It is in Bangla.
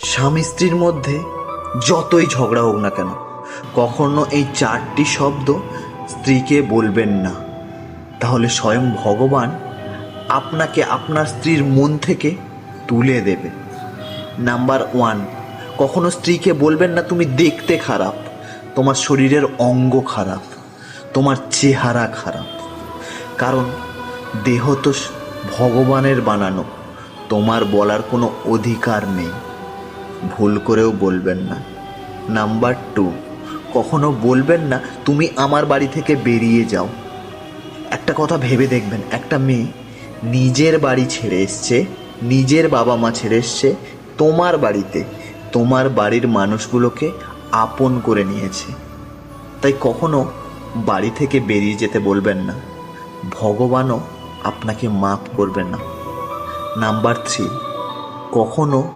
স্বামী স্ত্রীর মধ্যে যতই ঝগড়া হোক না কেন, কখনো এই 4টি শব্দ স্ত্রীকে বলবেন না। তাহলে স্বয়ং ভগবান আপনাকে আপনার স্ত্রীর মন থেকে তুলে দেবে। নাম্বার 1, কখনো স্ত্রীকে বলবেন না তুমি দেখতে খারাপ, তোমার শরীরের অঙ্গ খারাপ, তোমার চেহারা খারাপ। কারণ দেহ তো ভগবানের বানানো, তোমার বলার কোনো অধিকার নেই। ভুল করেও বলবেন না। নাম্বার 2, কখনো বলবেন না তুমি আমার বাড়ি থেকে বেরিয়ে যাও। একটা কথা ভেবে দেখবেন, একটা মেয়ে নিজের বাড়ি ছেড়ে এসছে, নিজের বাবা মা ছেড়ে এসছে তোমার বাড়িতে, তোমার বাড়ির মানুষগুলোকে আপন করে নিয়েছে। তাই কখনো বাড়ি থেকে বেরিয়ে যেতে বলবেন না, ভগবানও আপনাকে মাফ করবে না। নাম্বার 3, কখনো